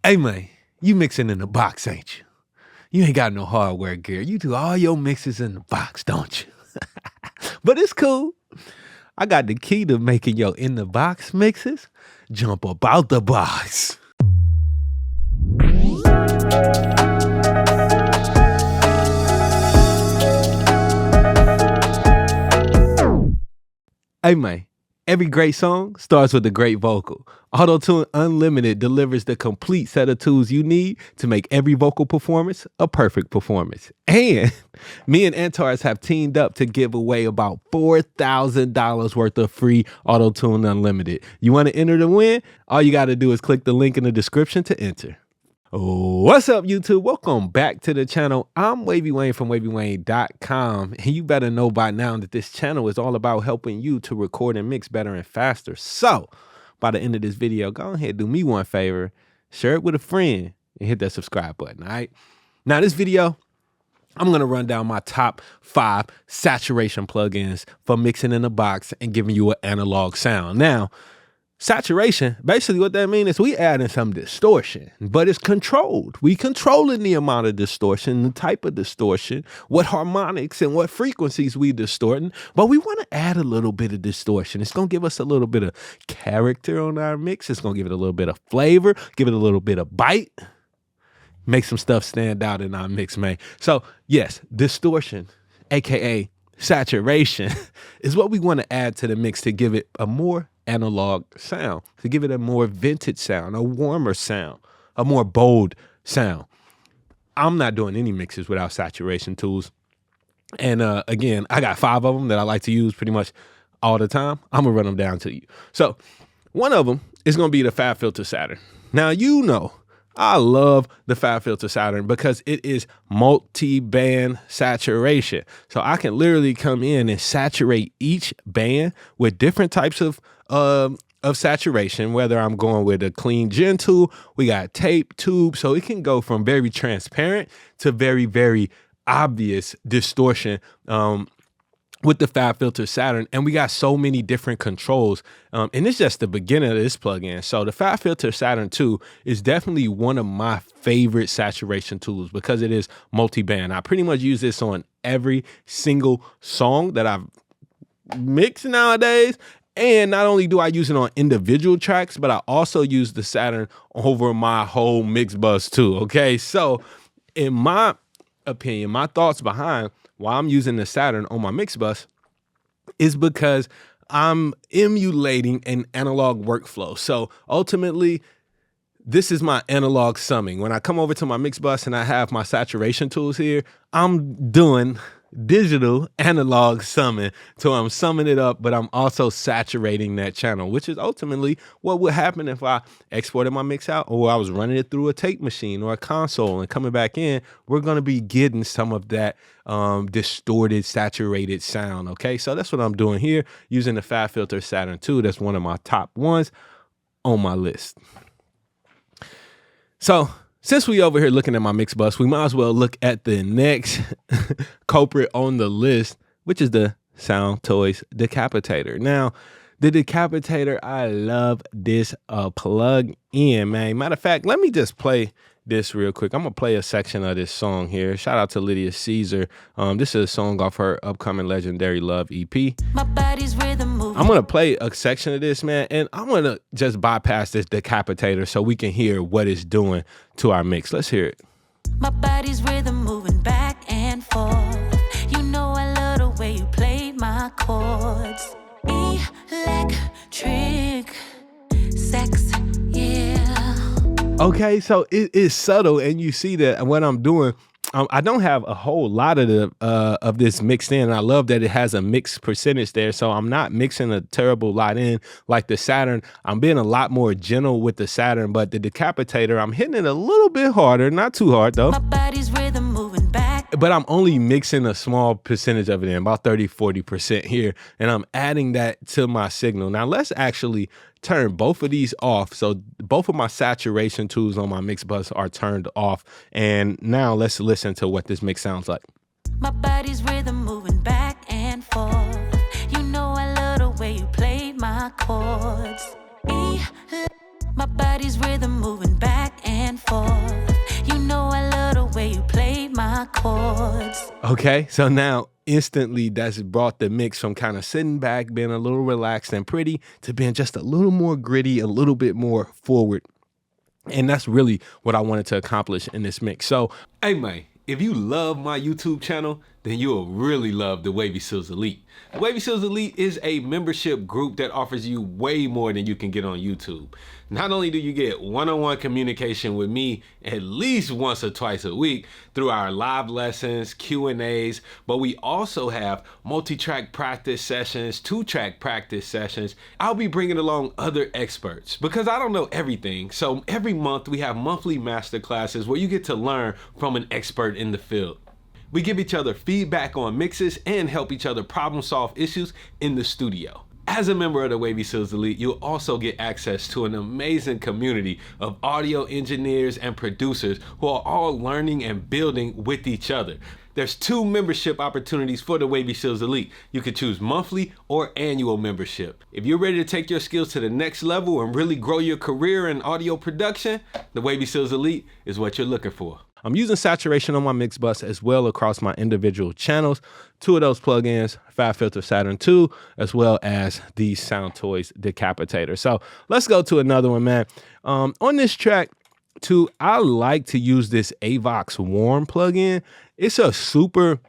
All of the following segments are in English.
Hey man, you mixing in the box, ain't you? You ain't got no hardware gear. You do all your mixes in the box, don't you? But it's cool. I got the key to making your in the box mixes jump up out the box. Hey man, every great song starts with a great vocal. Auto-Tune Unlimited delivers the complete set of tools you need to make every vocal performance a perfect performance. And me and Antares have teamed up to give away about $4,000 worth of free Auto-Tune Unlimited. You want to enter to win? All you got to do is click the link in the description to enter. What's up, YouTube? Welcome back to the channel. I'm Wavy Wayne from Wavy.com, and you better know by now that this channel is all about helping you to record and mix better and faster. So, by the end of this video, go ahead and do me one favor, share it with a friend, and hit that subscribe button, all right? Now, this video, I'm going to run down my top 5 saturation plugins for mixing in a box and giving you an analog sound. Now, saturation, basically what that means is we adding some distortion, but it's controlled. We controlling the amount of distortion, the type of distortion, what harmonics and what frequencies we distorting, but we want to add a little bit of distortion. It's going to give us a little bit of character on our mix. It's going to give it a little bit of flavor, give it a little bit of bite, make some stuff stand out in our mix, man. So yes, distortion, AKA saturation, is what we want to add to the mix to give it a more analog sound, to give it a more vintage sound, a warmer sound, a more bold sound. I'm not doing any mixes without saturation tools. And again, I got 5 of them that I like to use pretty much all the time. I'm gonna run them down to you. So one of them is gonna be the FabFilter Saturn. Now, you know, I love the FabFilter Saturn because it is multi-band saturation. So I can literally come in and saturate each band with different types of saturation, whether I'm going with a clean gen tool, we got tape, tube, so it can go from very transparent to very, very obvious distortion with the FabFilter Saturn. And we got so many different controls. And it's just the beginning of this plugin. So the FabFilter Saturn 2 is definitely one of my favorite saturation tools because it is multi-band. I pretty much use this on every single song that I've mixed nowadays. And not only do I use it on individual tracks, but I also use the Saturn over my whole mix bus too, okay? So in my opinion, my thoughts behind why I'm using the Saturn on my mix bus is because I'm emulating an analog workflow. So ultimately, this is my analog summing. When I come over to my mix bus and I have my saturation tools here, I'm doing digital analog summing. So I'm summing it up, but I'm also saturating that channel, which is ultimately what would happen if I exported my mix out or I was running it through a tape machine or a console and coming back in. We're going to be getting some of that distorted, saturated sound. Okay, so that's what I'm doing here using the FabFilter Saturn 2. That's one of my top ones on my list. So since we over here looking at my mix bus, we might as well look at the next culprit on the list, which is the Soundtoys Decapitator. Now, the Decapitator, I love this plug-in, man. Matter of fact, let me just play this real quick. I'm gonna play a section of this song here. Shout out to Lydia Caesar. This is a song off her upcoming Legendary Love EP. My body's rhythm moving. I'm gonna play a section of this, man, and I'm gonna just bypass this Decapitator so we can hear what it's doing to our mix. Let's hear it. My body's rhythm moving back and forth. You know I love the way you play my chords. Electric sex, yeah. Okay, so it is subtle, and you see that what I'm doing. I don't have a whole lot of this mixed in. I love that it has a mixed percentage there, so I'm not mixing a terrible lot in like the Saturn. I'm being a lot more gentle with the Saturn, but the Decapitator, I'm hitting it a little bit harder, not too hard though. My body's rhythm moving back. But I'm only mixing a small percentage of it in, about 30–40% here, and I'm adding that to my signal. Now let's actually turn both of these off. So both of my saturation tools on my mix bus are turned off. And now let's listen to what this mix sounds like. My body's rhythm moving back and forth. You know I love the way you play my chords. My body's rhythm moving back and chords. Okay, so now instantly that's brought the mix from kind of sitting back, being a little relaxed and pretty, to being just a little more gritty, a little bit more forward. And that's really what I wanted to accomplish in this mix. So, hey man, if you love my YouTube channel, then you'll really love the Wavy Seals Elite. The Wavy Seals Elite is a membership group that offers you way more than you can get on YouTube. Not only do you get one-on-one communication with me at least once or twice a week through our live lessons, Q&As, but we also have multi-track practice sessions, 2-track practice sessions. I'll be bringing along other experts because I don't know everything. So every month we have monthly master classes where you get to learn from an expert in the field. We give each other feedback on mixes and help each other problem solve issues in the studio. As a member of the Wavy Seals Elite, you'll also get access to an amazing community of audio engineers and producers who are all learning and building with each other. There's 2 membership opportunities for the Wavy Seals Elite. You can choose monthly or annual membership. If you're ready to take your skills to the next level and really grow your career in audio production, the Wavy Seals Elite is what you're looking for. I'm using saturation on my mix bus as well across my individual channels. 2 of those plugins, FabFilter Saturn 2, as well as the Soundtoys Decapitator. So let's go to another one, man. On this track, too, I like to use this AVOX warm plugin. It's a super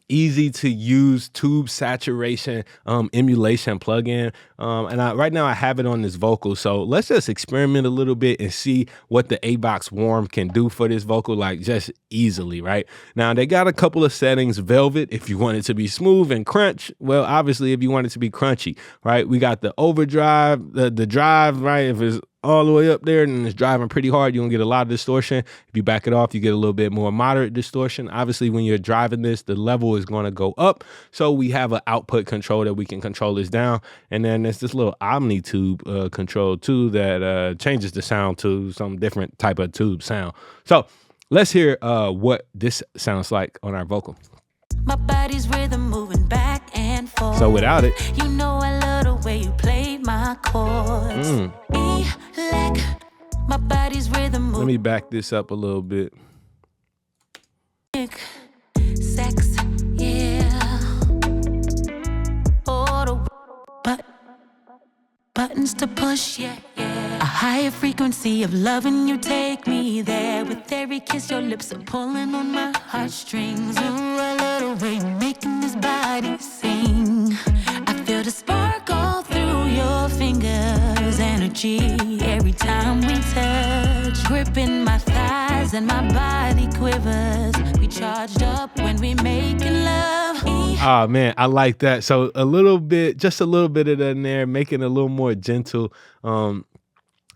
easy to use tube saturation emulation plugin, and right now I have it on this vocal. So let's just experiment a little bit and see what the AVOX warm can do for this vocal, like just easily. Right now they got a couple of settings. Velvet if you want it to be smooth, and crunch, well, obviously if you want it to be crunchy. Right, we got the overdrive, the drive, right? If it's all the way up there and it's driving pretty hard, you're gonna get a lot of distortion. If you back it off, you get a little bit more moderate distortion. Obviously when you're driving this, the level is gonna go up, so we have an output control that we can control this down. And then there's this little omni tube control too that changes the sound to some different type of tube sound. So let's hear what this sounds like on our vocal. My body's rhythm moving back and forth. So without it, you know I love the way you play my chords. My body's rhythm. Let me back this up a little bit. Sex, yeah. All the buttons to push, yeah, yeah. A higher frequency of loving you take me there. With every kiss, your lips are pulling on my heartstrings. I love the way you're making this body sing. I feel the spark all through your fingers. Energy every time we touch, gripping my thighs and my body quivers. We charged up when we making love. Oh man, I like that. So a little bit, just a little bit of that in there, making it a little more gentle.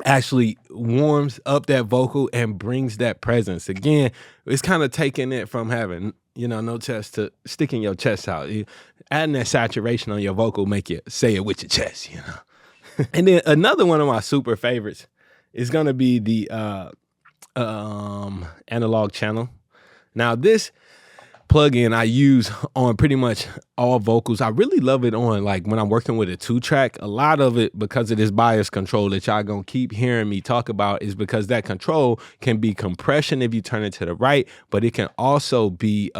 Actually warms up that vocal and brings that presence. Again, it's kind of taking it from having, you know, no chest to sticking your chest out. Adding that saturation on your vocal make you say it with your chest, you know. And then another one of my super favorites is gonna be the analog channel. Now this plugin I use on pretty much all vocals. I really love it on, like, when I'm working with a 2-track. A lot of it, because of this bias control that y'all gonna keep hearing me talk about, is because that control can be compression if you turn it to the right, but it can also be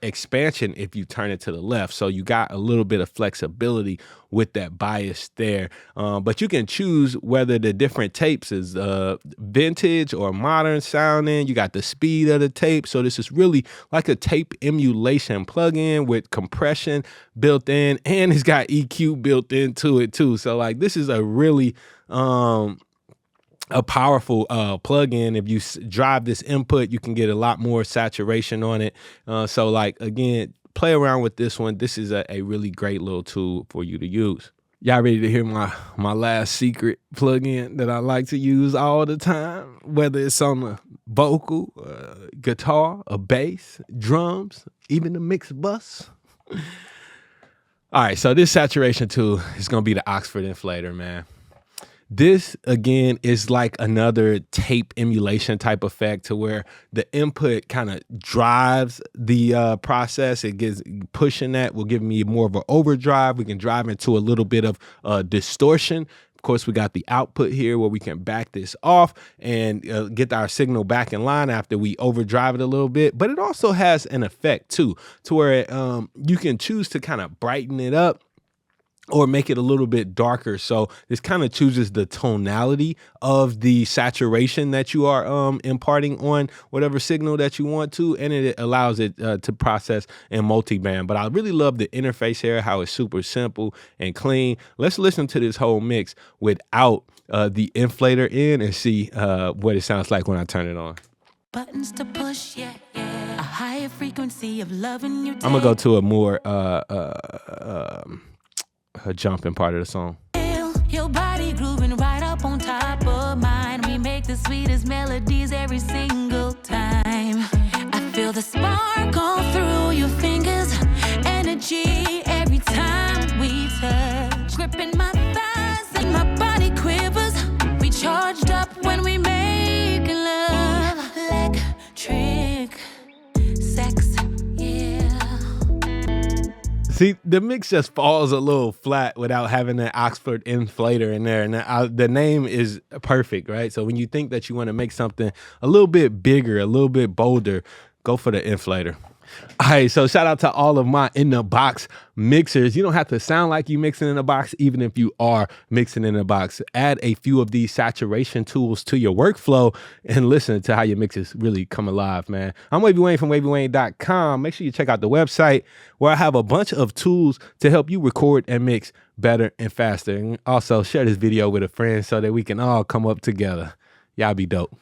expansion if you turn it to the left. So you got a little bit of flexibility with that bias there. But you can choose whether the different tapes is vintage or modern sounding. You got the speed of the tape. So this is really like a tape emulation plugin with compression built in, and it's got EQ built into it too. So like this is a really a powerful plugin. If you drive this input, you can get a lot more saturation on it. So like, again, play around with this one. This is a really great little tool for you to use. Y'all ready to hear my last secret plugin that I like to use all the time, whether it's on a vocal, guitar, a bass, drums, even the mix bus? All right, so this saturation tool is gonna be the Oxford Inflator, man. This, again, is like another tape emulation type effect, to where the input kind of drives the process. It gets pushing that will give me more of an overdrive. We can drive into a little bit of distortion, Of course, we got the output here where we can back this off and get our signal back in line after we overdrive it a little bit. But it also has an effect too, to where you can choose to kind of brighten it up or make it a little bit darker. So this kind of chooses the tonality of the saturation that you are imparting on whatever signal that you want to, and it allows it to process in multiband. But I really love the interface here, how it's super simple and clean. Let's listen to this whole mix without the inflator in and see what it sounds like when I turn it on. Buttons to push, yeah, yeah. A higher frequency of loving you. I'm gonna go to a more a jumping part of the song. Your body grooving right up on top of mine. We make the sweetest melodies every single time. I feel the spark all through your fingers. Energy every time we touch. Gripping my thighs and my body quivers. We charged up when we make love. Electric sex, yeah. See, the mix just falls a little flat without having that Oxford inflator in there. And the name is perfect, right? So when you think that you want to make something a little bit bigger, a little bit bolder, go for the inflator. All right, so shout out to all of my in the box mixers. You don't have to sound like you mixing in a box, even if you are mixing in a box. Add a few of these saturation tools to your workflow and listen to how your mixes really come alive, man. I'm Wavy Wayne from WavyWayne.com. Make sure you check out the website where I have a bunch of tools to help you record and mix better and faster. And also share this video with a friend so that we can all come up together. Y'all be dope.